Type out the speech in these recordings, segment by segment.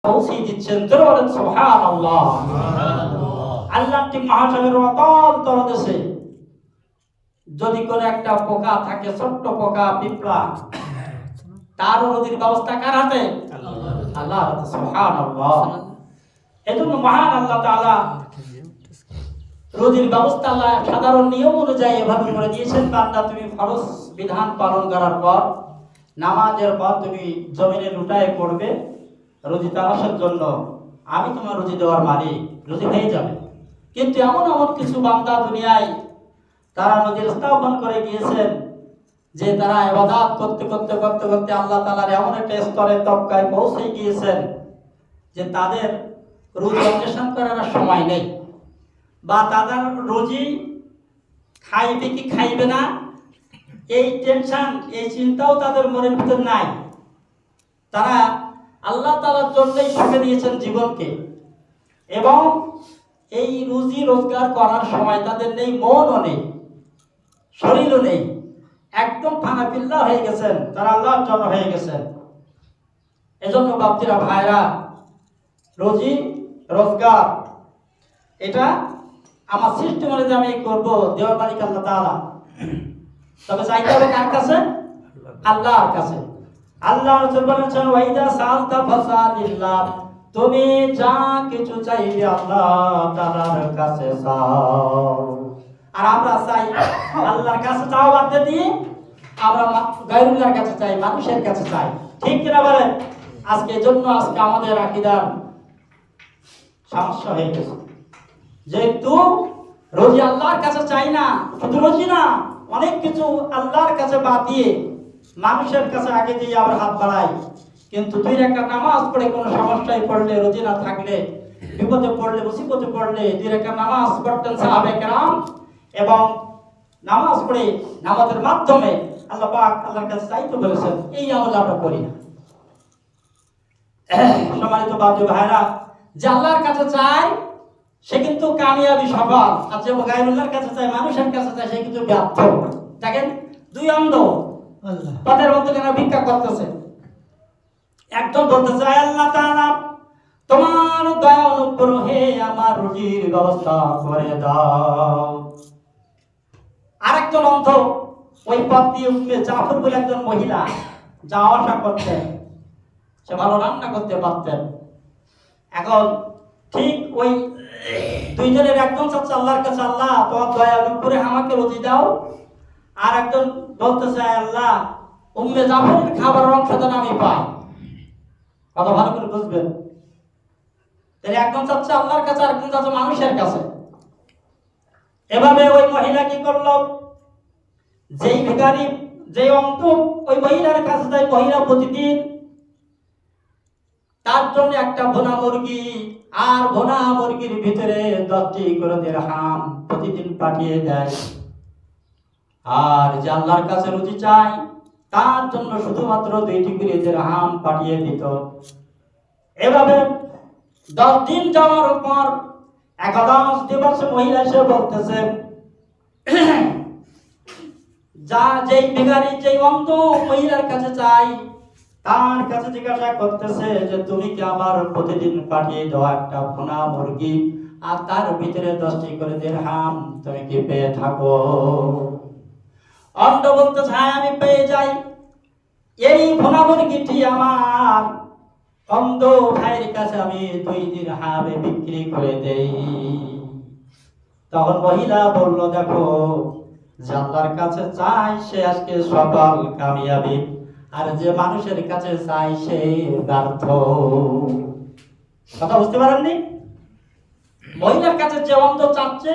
পৌঁছে দিচ্ছেন। জোরে বলেন সুবহানাল্লাহ। আল্লাহ ঠিক মহাসাগরের অতল তলদেশে যদি কোন একটা পোকা থাকে, ছোট্ট পোকা, পিঁপড়া, তার নদীর ব্যবস্থা কার হাতে? আল্লাহ হাতে। সুবহানাল্লাহ। এজন্য মহান আল্লাহ তাআলা রোজির ব্যবস্থা আল্লাহ সাধারণ নিয়ম অনুযায়ী এভাবে করে দিয়েছেন। বান্দা তুমি ফরজ বিধান পালন করার পর নামাজের পর তুমি জমিনে লুটায় পড়বে রুজি তালাশের জন্য, আমি তোমার রুজি দেওয়ার মালিক, রুজি হয়ে যাবে। কিন্তু এমন এমন কিছু বান্দা দুনিয়ায় তারা নদীর স্থাপন করে গিয়েছেন যে তারা ইবাদত করতে করতে করতে করতে আল্লাহ তাআলার এমন একটা স্তরে তবকায় পৌঁছে গিয়েছেন যে তাদের রুজি অন্বেষণ করার সময় নেই, বা তাদের রুজি খাইবে কি খাইবে না এই টেনশন, এই চিন্তাও তাদের মনের ভিতর নাই। তারা আল্লাহ তাআলার জন্যই সঁপে দিয়েছেন জীবনকে, এবং এই রুজি রোজগার করার সময় তাদের নেই, মনও নেই, শরীরও নেই, একদম ফানাফিল্লা হয়ে গেছেন, তারা আল্লাহর জন্য হয়ে গেছেন। এজন্য বাপজিরা ভাইরা, রুজি রোজগার এটা আমার সৃষ্টি মনে যে আমি করবো, দেওয়ার মালিক আল্লাহ তাআলা। তবে চাইতে হবে কার কাছে? আল্লাহর কাছে। আল্লাহ রাসূল বলেছেন ওয়াইদা সালতা ফাসালিল্লাহ, তুমি যা কিছু চাইবে আল্লাহ তাআলার কাছে চাও। আর আমরা চাই আল্লাহর কাছে চাও বাদ দিয়ে আমরা গায়রুল্লাহর কাছে চাই, মানুষের কাছে চাই। ঠিক কিনা বলেন? আজকে জন্য আজকে আমাদের আকীদার সমস্যা হয়ে গেছে, যেহেতু রোজি আল্লাহর কাছে চাই না, শুধু রোজি না, অনেক কিছু আল্লাহর কাছে বাদ দিয়ে মানুষের কাছে আগে দিয়ে আবার হাত বাড়াই। কিন্তু দুই রাকাত নামাজ পড়ে কোনো সমস্যায় পড়লে, রোজি না থাকলে, বিপদে পড়লে, মুসিবতে পড়লে দুই রাকাত নামাজ পড়তেন সাহাবে কেরাম, এবং নামাজ পড়ে নামাজের মাধ্যমে আল্লাহ পাক আল্লাহর কাছে চাইতে বলেছেন। এই আমল আমরা করি না। সম্মানিত বান্ধব ভাইরা, যে আল্লাহর কাছে চায় সে কিন্তু কামিয়াবি, সফল। আর যে গায়রুল্লাহর কাছে চায়, মানুষের কাছে চায়, সে কিন্তু ব্যর্থ। দেখেন দুই অন্ধ পথের মধ্যে কেন ভিক্ষা করতেছে। একজন বলতেছে আল্লাহ তাআলা তোমার দয়া অনুগ্রহে আমার রুজির ব্যবস্থা করে দাও। আরেকজন অন্ধ ওই পথ দিয়ে উঠবে, জাফর বলে একজন মহিলা যাওয়া আসা করতেন, সে ভালো রান্না করতে পারতেন। এখন ঠিক ওই দুইজনের একজন চাচ্ছে আল্লাহর কাছে আল্লাহ তোমার দয়া অনুগ্রহে আমাকে রুজি দাও, আর একজন বলতেছে আল্লাহ উম্মে জাফরের খাবারের অংশ যেন আমি পাই। কথা ভালো করে বুঝবেন। তাহলে একজন চাচ্ছে আল্লাহর কাছে, আরেকজন চাচ্ছে মানুষের কাছে। এভাবে ওই মহিলা কি করলো, যেই ভিখারি, যেই অন্ধ ওই মহিলার কাছে যায়, মহিলা প্রতিদিন তার জন্য একটা ভুনা মুরগি আর ভুনা মুরগির ভিতরে 10টি করে দিরহাম প্রতিদিন পাঠিয়ে দেয়। আর যে আল্লাহর কাছে রুজি চাই তার জন্য শুধুমাত্র 2টি করে দিরহাম পাঠিয়ে দিত। এভাবে 10 দিন যাওয়ার পর 11 দিবস মহিলা এসে বলতেছে, যা যেই ভিখারি, যেই অন্ধ মহিলার কাছে চাই, তার কাছে জিজ্ঞাসা করতেছে যে তুমি কি আমার প্রতিদিন পাঠিয়ে দেওয়া একটা ভুনা মুরগি আর তার ভিতরে 10টি করে দিরহাম তুমি কি পেয়ে থাকো? অন্ধ বলতেছে হ্যাঁ আমি পেয়ে যাই, এই ভুনা মুরগিটি আমার অন্ধ ভাইয়ের কাছে আমি 2 দিরহামে বিক্রি করে দেই। তখন মহিলা বলল দেখো, যে আল্লাহর কাছে চাই সে আজকে সফল কামিয়াবি, আর যে মানুষের কাছে চাই সে ব্যর্থ। কথা বুঝতে পারেননি? মহিলার কাছে যে অন্ধ চাচ্ছে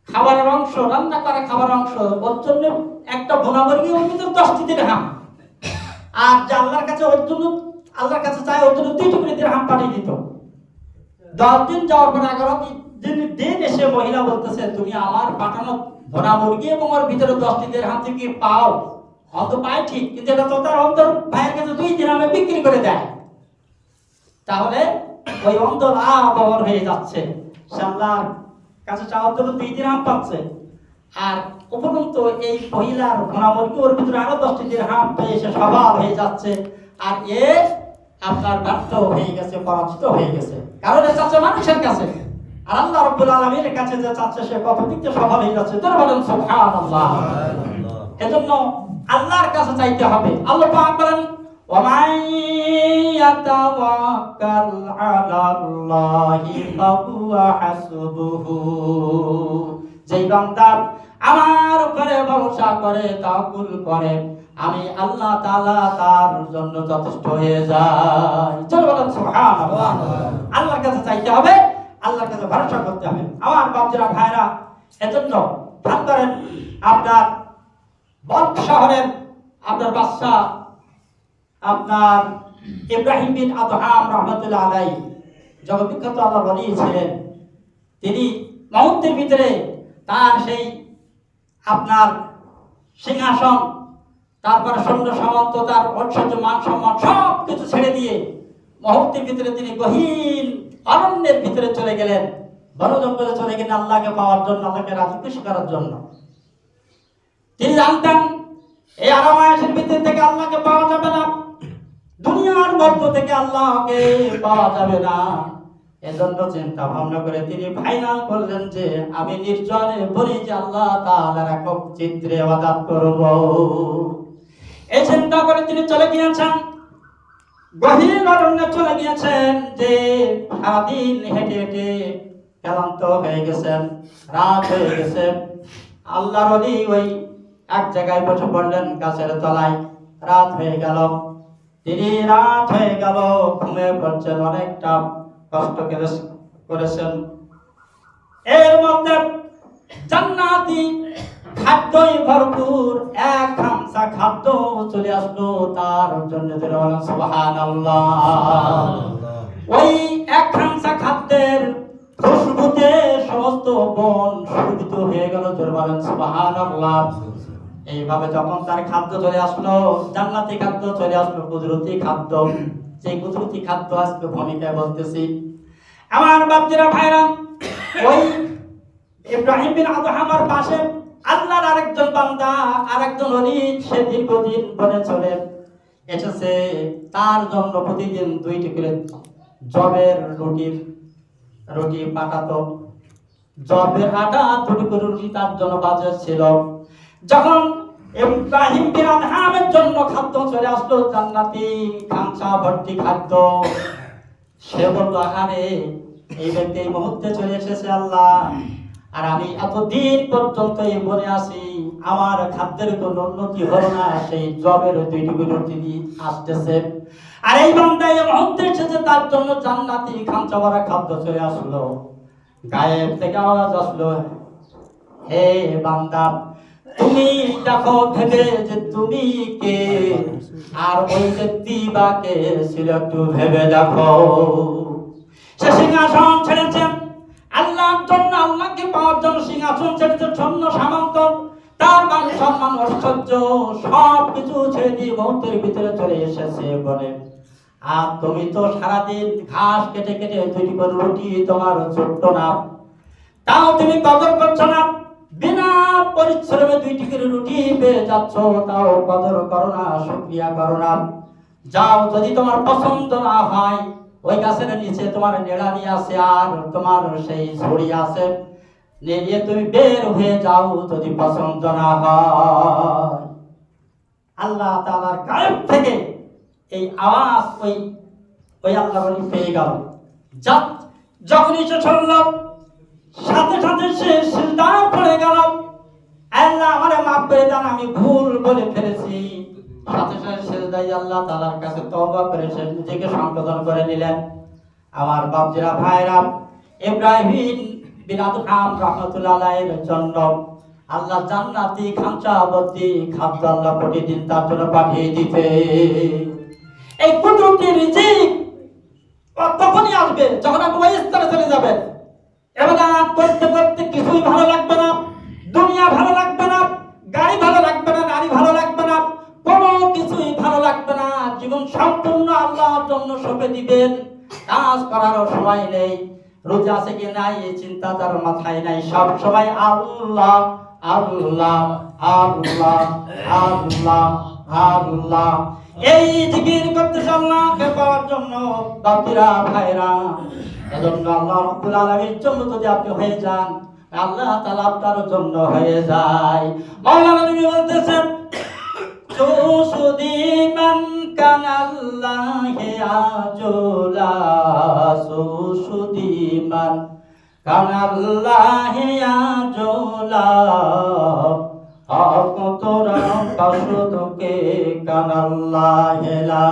খাবারের অংশ, রান্না করা খাবারের অংশ, ওর জন্য একটা ভুনা মুরগি ওর ভিতরে 10টি দিরহাম, আর যে আল্লাহর কাছে ওর জন্য, আল্লাহর কাছে চাই ওর জন্য 2টি করে দিরহাম পাঠিয়ে দিত। 10 দিন যাওয়ার পর 11 দিন এসে মহিলা বলতেছে তুমি আমার পাঠানো ভুনা মুরগি এবং ওর ভিতরে 10টি দিরহাম থেকে পাও? অন্ত পায় ঠিক, কিন্তু এটা তো তার অন্তর ভাইয়ের কাছে 2 দিরহামে বিক্রি করে দেয়। তাহলে ওই অন্ত লাভ হয়ে যাচ্ছে, সে আল্লাহর কাছে চাওয়ার জন্য 2 দিরহাম পাচ্ছে, আর উপরন্ত এই মহিলার ভুনা মুরগি ওর ভিতরে আরো 10টি দিরহাম পেয়ে সে সফল হয়ে যাচ্ছে। আর আপনার ব্যর্থ হয়ে গেছে, পরাজিত হয়ে গেছে, কারণ চাচ্ছে মানুষের কাছে। আর আল্লাহ রাব্বুল আলামিনের কাছে যে চাচ্ছে সে কত দিক থেকে সফল হয়ে যাচ্ছে। তোরা বলেন সুবহানাল্লাহ। এজন্য আল্লাহর কাছে চাইতে হবে। আল্লাহ পাক বলেন ওয়ামান ইয়াতাওয়াক্কাল আলাল্লাহি ফাহুয়া হাসবুহু, যেই বান্দা আমার উপরে ভরসা করে, তাওয়াক্কুল করে, আমি আল্লাহ তাআলা তার জন্য যথেষ্ট হয়ে যাই। চলো বলেন সুবহানাল্লাহ। আল্লাহর কাছে চাইতে হবে, আল্লাহর কাছে ভরসা করতে হবে। আমার বাপজিরা ভাইরা, এজন্য ধ্যান করেন, আপনার বলক শহরের আপনার বাদশা আপনার ইব্রাহিম বিন আদহাম রাহমাতুল্লাহ আলাইহি জগৎবিখ্যাত আল্লাহ ওলি ছিলেন। তিনি মুহূর্তের ভিতরে তার সেই আপনার সিংহাসন, তারপরে সৈন্য সামন্ত, তার ঐশ্বর্য মান সম্মান সব কিছু ছেড়ে দিয়ে মুহূর্তের ভিতরে তিনি গহীন অরণ্যের ভিতরে চলে গেলেন, বন জঙ্গলে চলে গেলেন আল্লাহকে পাওয়ার জন্য, আল্লাহকে রাজি খুশি করার জন্য। তিনি জানতেন এই আরামায়েশের ভিতর থেকে আল্লাহকে পাওয়া যাবে না, দুনিয়ার মধ্য থেকে আল্লাহকে পাওয়া যাবে না। এজন্য চিন্তা ভাবনা করে তিনি ফাইনাল করলেন যে আমি নির্জনে বলি যে আল্লাহ তাআলার একক চিত্রে ইবাদত করব। এই চিন্তা করে তিনি চলে গিয়েছেন, গহীন অরণ্যে চলে গিয়েছেন, যে সারাদিন হেঁটে হেঁটে ক্লান্ত হয়ে গেছেন, রাত হয়ে গেছে। আল্লাহর ওলি ওই এক জায়গায় বসে পড়লেন গাছের তলায়। রাত হয়ে গেল, তিনি রাত হয়ে গেল, ঘুমিয়ে পড়ছেন, অনেকটা কষ্ট করেছেন। এর মধ্যে জান্নাতি খাদ্যই ভরপুর এক খামসা খাদ্য চলে আসলো তার জন্য। সুবহানাল্লাহ। ওই এক খামসা খাদ্যের খুশবুতে সমস্ত বন সুরভিত হয়ে গেল। জোরে বলেন সুবহানাল্লাহ। এইভাবে যখন তার খাদ্য চলে আসলো, জান্নাতি খাদ্য চলে আসলো, কুদরতি খাদ্য, সেই কুদরতি খাদ্য আজকে ভূমিকায় বলতেছি। আমার বাপজিরা ভাইরা, ওই ইব্রাহিম বিন আদহামের পাশে আল্লাহর আরেকজন বান্দা, আরেকজন ওলি, সে দীর্ঘদিন বনে চলে এসেছে। তার জন্য প্রতিদিন 2টি করে জবের রুটি পাঠাতো। জবের আটা 2টি করে রুটি তার জন্য বাজার ছিল। যখন ইব্রাহিম বিন আদহামের জন্য খাদ্য চলে আসলো, জান্নাতি খামসা ভর্তি খাদ্য, সে বলল আরে এই ব্যক্তি এই মুহূর্তে চলে এসেছে আল্লাহ, আর আমি এতদিন পর্যন্ত এই বনে আসি, আমার খাদ্যের কোনো উন্নতি হলো না, সেই জবের 2টি করে রুটি দিয়ে আসতেছে। আর এই বান্দা এই মুহূর্তে এসেছে, তার জন্য জান্নাতি খামসা ভরা খাদ্য চলে আসলো। গায়েব থেকে আওয়াজ আসলো, হে বান্দা, তুমি দেখো ভেবে যে তুমি কে, আর ওই ব্যক্তি বা কে ছিল একটু ভেবে দেখো। সে সিংহাসন ছেড়েছেন আল্লাহর জন্য, আল্লাহকে পাওয়ার জন্য সিংহাসন ছেড়েছে, সৈন্য সামন্ত, তার মান সম্মান ঐশ্বর্য সব কিছু ছেড়ে দিয়ে মুহূর্তের ভিতরে চলে এসেছে বলে। আর তুমি তো সারাদিন ঘাস কেটে কেটে 2টি করে রুটি তোমার ছোট্ট না, তাও তুমি কদর করছো না। বিনা পরিশ্রমে 2টি করে রুটি পেয়ে যাচ্ছ, তাও কদর করো না, শুকরিয়া করো না। যাও, যদি তোমার পছন্দ না হয়, ওই গাছের নিচে তোমার নেড়ানি আছে আর তোমার সেই ঝুড়ি আছে, নিয়ে তুমি বের হয়ে যাও যদি পছন্দ না হয়। আল্লাহ তাআলার গায়েব থেকে এই আওয়াজ ওই আল্লাহ বলি পেয়ে গেল। যখনই সে শুনল, সাথে সাথে সে সিজদায় পড়ে গেল, আল্লাহ আমারে মাফ করে দেন, আমি ভুল বলে ফেলেছি। সাথে সাথে সিজদায় আল্লাহ তাআলার কাছে তওবা করে সে নিজেকে সংশোধন করে নিলেন। আমার বাপজিরা ভাইরা, ইব্রাহিম বিন আদহাম রাহমাতুল্লাহ আলাইহির জন্য আল্লাহ জান্নাতি খামসা ভর্তি খাদ্য আল্লাহ প্রতিদিন তার জন্য পাঠিয়ে দিতে। এই কুদরতি রিজিক তখনই আসবে যখন আপনি ওই স্তরে চলে যাবেন। ইবাদত করতে করতে কিছুই ভালো লাগবে না, দুনিয়া ভালো লাগবে না, গাড়ি ভালো লাগবে না, নারী ভালো লাগবে না, কোনো কিছুই ভালো লাগবে না। জীবন সম্পূর্ণ আল্লাহর জন্য সঁপে দিবেন, কাজ করারও সময় নেই, রোজা আছে কি নাই এই চিন্তা তার মাথায় নাই, সব সময় আল্লাহ আল্লাহ আল্লাহ আল্লাহ আল্লাহ। এই জিকির করতেছে আল্লাহকে পাওয়ার জন্য। বাপিরা ভাইরা, এজন্য আল্লাহ রাব্বুল আলামিনের জন্য যদি আপনি হয়ে যান, আল্লাহ তাআলা আপনার জন্য হয়ে যায়। মাওলানা নবী বলতেছেন, সুসুদিমান কানাল্লাহি আজলা, সুসুদিমান কানাল্লাহি আজলা, আকতরা কাসুদকে কানাল্লাহিলা।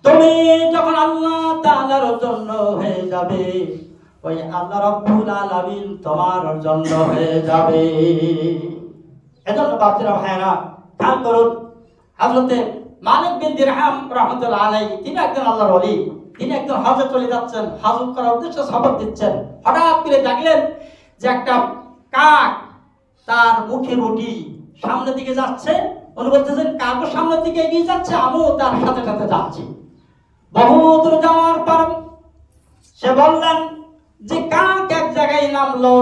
তুমি যখন আল্লাহ তাআলার জন্য হয়ে যাবে, ওই আল্লাহ রাব্বুল আলামিন তোমার জন্য হয়ে যাবে। এজন্য বাচ্চারা ভাইরা খেয়াল করুন, হযরতে মালিক বিন দিরহাম রাহমাতুল্লাহ আলাইহি, তিনি একজন আল্লাহর ওলি। তিনি একজন হজে চলে যাচ্ছেন, হজ করার উদ্দেশ্যে সফর দিচ্ছেন। হঠাৎ করে দেখলেন যে একটা কাক তার মুখে রুটি সামনের দিকে যাচ্ছে। উনি বলতেছেন, কাকও সামনের দিকে এগিয়ে যাচ্ছে, আমিও তার সাথে সাথে যাচ্ছি। বহু দূর যাওয়ার পর সে বললেন যে কাক এক জায়গায় নামলো।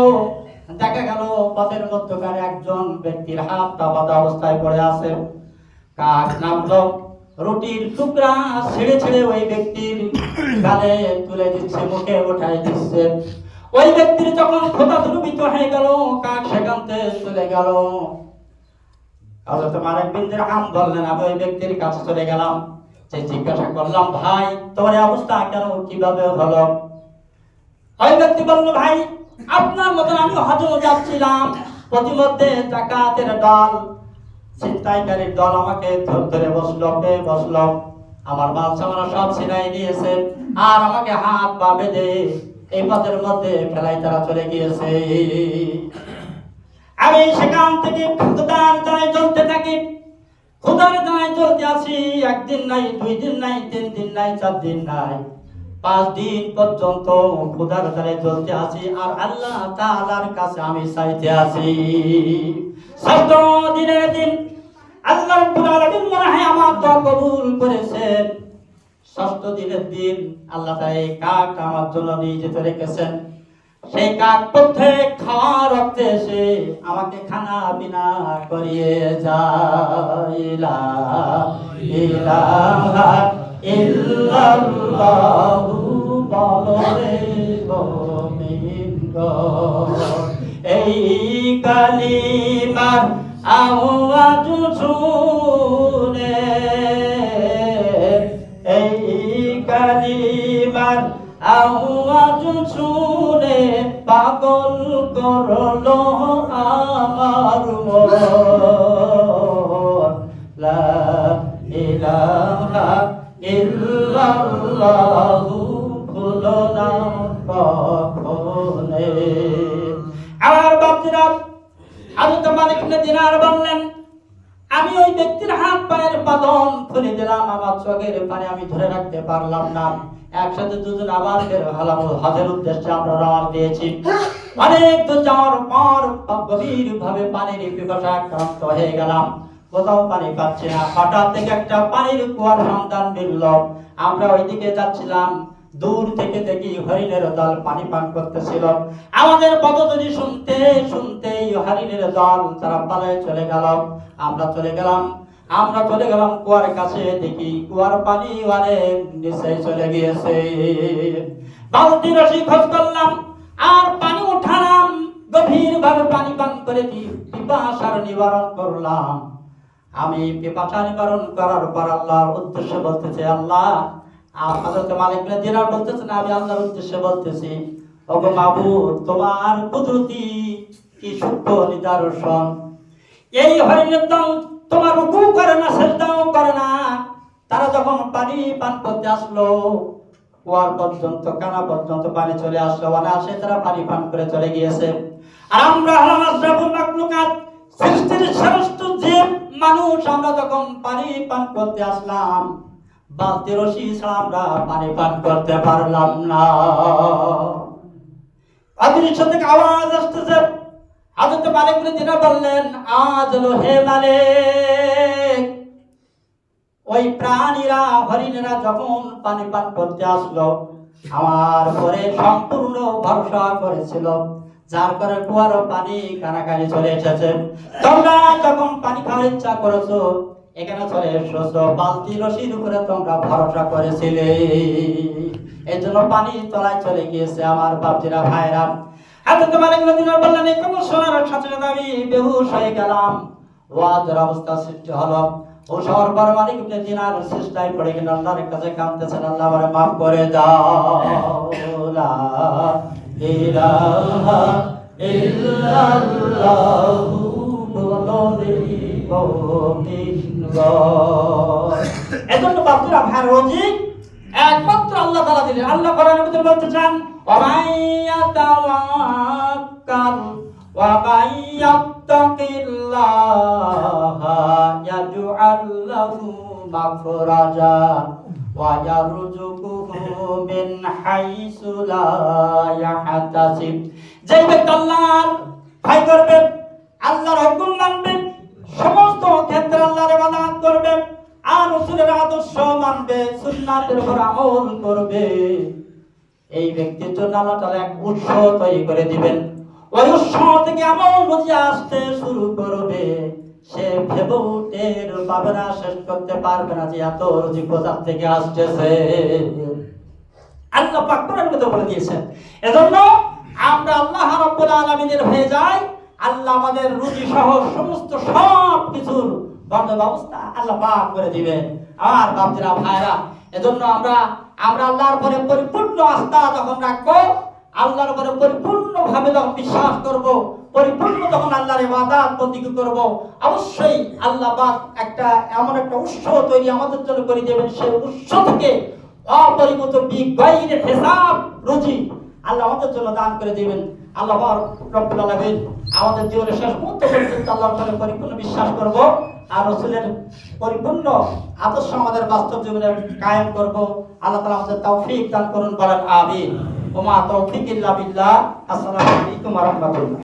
দেখা গেল পথের মধ্যখানে একজন ব্যক্তির হাতটা বাঁধা অবস্থায় পড়ে আছে। কাক নামলো, রুটির টুকরা ছিঁড়ে ছিঁড়ে ওই ব্যক্তির গালে তুলে দিচ্ছে, মুখে উঠাই দিচ্ছে। ওই ব্যক্তির যখন ক্ষুধা দ্রবিত হয়ে গেল, কাক সেখান থেকে চলে গেল। হযরত মালিক বিন দিরহাম বললেন, আমি ওই ব্যক্তির কাছে চলে গেলাম, যে জিজ্ঞাসা করলাম, ভাই তোমার এই অবস্থা কেন, কিভাবে হলো? ওই ব্যক্তি বলল, ভাই আপনার মতন আমি হজে যাচ্ছিলাম, প্রতিমধ্যে ডাকাতের দল, ছিনতাইকারীর দল আমাকে ধরে বসলো, আমার মাল সামানা সব ছিনাই নিয়েছে, আর আমাকে হাত পা বেঁধে এই পথের মধ্যে ফেলাই তারা চলে গিয়েছে। আমি সেখান থেকে ক্ষুধার জ্বালায় জ্বলতে থাকি, ক্ষুধার জ্বালায় জ্বলতে আছি। একদিন নাই, 2 দিন নাই, 3 দিন নাই, 4 দিন নাই, 5 দিন পর্যন্ত ক্ষুধার জ্বালায় জ্বলতে আছি। আর আল্লাহ তাআলার কাছে আমি চাইতে আছি। 6ষ্ঠ দিনের দিন আল্লাহ রাব্বুল আলামিন মনে হয় আমার দোয়া কবুল করেছেন। 6ষ্ঠ দিনের দিন আল্লাহ তাআলা এই কাক আমার জন্য নিয়ে যেতে রেখেছেন। সেই কাক প্রত্যেক খাওয়ার রক্তে এসে আমাকে খানা পিনা করিয়ে যায়। লা ইলাহা ইল্লাল্লাহু বলে মুমিনগণ, এই কালিমার আওয়াজ শুনে, এই কালিমার আওয়াজ শুনে পাগল করলো আমার মন। লা ইলাহা ইল্লাল্লাহু ভুলো না কখনো। আমার বাপজিরা, হযরত মালিক ইবনে দিনার বললেন, আমি ওই ব্যক্তির হাত পায়ের বাঁধন খুলে দিলাম, আমার চোখের পানি আমি ধরে রাখতে পারলাম না। একসাথে দুজন আবার বের হলাম, হজের উদ্দেশ্যে আমরা রওনা দিয়েছি। অনেক দূর যাওয়ার পর গভীর ভাবে পানির পিপাসা ক্লান্ত হয়ে গেলাম, কোথাও পানি পাচ্ছি না। হঠাৎ থেকে একটা পানির কুয়ার সন্ধান মিলল। আমরা ওইদিকে যাচ্ছিলাম, দূর থেকে দেখি হরিণের দল পানি পান করতেছিল। আমাদের পদধ্বনি শুনতে শুনতেই হরিণের দল তারা পালায় চলে গেল। আমরা চলে গেলাম কুয়ার কাছে, দেখি কুয়ার পানি অনেক নিচে চলে গিয়েছে। বালতি রশি খোঁজ করলাম আর পানি উঠালাম, গভীর ভাবে পানি পান করে পিপাসার নিবারণ করলাম। আমি পিপাসা নিবারণ করার পর আল্লাহর উদ্দেশ্যে বলতেছি, আল্লাহ, হযরত মালিক বিন দিনার বলতেছেন, আমি আল্লাহর উদ্দেশ্যে বলতেছি, ওগো মাবুদ, তোমার কুদরতি কি সূক্ষ্ম নিদর্শন। এই হরিণের দল তোমার রুকু করে না, সিজদাও করে না। তারা যখন পানি পান করতে আসলো, কুয়ার পর্যন্ত, কানা পর্যন্ত পানি চলে আসলো, অনায়াসে তারা পানি পান করে চলে গিয়েছে। আর আমরা হলাম আশরাফুল মাখলুকাত, সৃষ্টির শ্রেষ্ঠ জীব মানুষ। আমরা যখন পানি পান করতে আসলাম, বালতি রশি ছাড়া আমরা পানি পান করতে পারলাম না। অদৃশ্য থেকে আওয়াজ আসতেছে। হযরত মালিক বিন দিনার বললেন, আজ হলো হে মালিক, ওই প্রাণীরা, হরিণেরা যখন পানি পান করতে আসলো, আমার পরে সম্পূর্ণ ভরসা করেছিল, যার করে কুয়ার পানি কানাকানি চলে এসেছে। তোমরা যখন পানি খাওয়ার ইচ্ছা করেছো, এখানে চলে এসেছো বালতি রশির উপরে তোমরা ভরসা করেছিলে, এই জন্য পানি তলায় চলে গিয়েছে। আমার বাপজিরা ভাইরা, হযরত মালিক মদিনার বললেন এই কথা শোনার সাথে সাথে আমি বেহুশ হয়ে গেলাম। ওয়াজের অবস্থা সৃষ্টি হলো। ও শহর পর মালিক ইবনে দিনার চেষ্টায় পড়ে গেলেন, আল্লাহর কাছে কাঁদতেছেন, আল্লাহ আমারে মাফ করে দাও। লা ইলাহা ইল্লাল্লাহু এজন্য বাপরা ভাই রোজি একমাত্র আল্লাহ তাআলা দিলেন। আল্লাহ কোরআনের ভিতরে বলতে চান ওয়ামাইয়াতাওয়াক্কাল ওয়া মাইয়াত্তাকিল্লাহা ইয়াজআল লাহু মাখরাজা ওয়া ইয়ারযুকুহু মিন হাইসু লা ইয়াহতাসিব। যে ব্যক্তি আল্লাহর ভয় করবে, আল্লাহর হুকুম মানবে, সমস্ত ক্ষেত্রে আল্লাহর ইবাদত করবে আর রাসূলের আদর্শ মানবে, সুন্নাতের উপর আমল করবে, এই ব্যক্তির জন্য আল্লাহ তাআলা এক উৎস তৈরি করে দিবেন। ওই উৎস থেকে আমল বুঝে আসতে শুরু করবে। সে ভেবে টের পাবে না, শেষ করতে পারবে না যে এত রুজি কোথা থেকে আসতেছে। আল্লাহ পাক কোরআনের মধ্যে বলে দিয়েছেন। এজন্য আমরা আল্লাহ রাব্বুল আলামিনের হয়ে যাই। আল্লাহ আমাদের রুজি সহ সমস্ত সব কিছুর বন্দোবস্ত আল্লাহ পাক করে দিবেন। আর বাপজিরা ভাইরা, এজন্য আমরা আল্লাহর উপরে পরিপূর্ণ আস্থা যখন রাখবো, আল্লাহর উপরে পরিপূর্ণভাবে যখন বিশ্বাস করব, পরিপূর্ণ যখন আল্লাহর ইবাদত বন্দেগী করব, অবশ্যই আল্লাহ পাক একটা এমন একটা উৎস তৈরি আমাদের জন্য করে দেবেন। সেই উৎস থেকে অপরিমিত বিগয়রে হিসাব রুজি আল্লাহ আমাদের জন্য দান করে দিবেন। আল্লাহ রব্বুল আলামিন আমাদের জীবনের শেষ মুহূর্ত পর্যন্ত আল্লাহর উপরে পরিপূর্ণ বিশ্বাস করব আর রাসূলের পরিপূর্ণ আদর্শ আমাদের বাস্তব জীবনে কায়েম করব। আল্লাহ তাআলা আমাদের তৌফিক দান করুন, বলেন আমিন। ওয়া মা তৌফিক ইল্লা বিল্লাহ। আসসালামু আলাইকুম ওয়া রাহমাতুল্লাহ।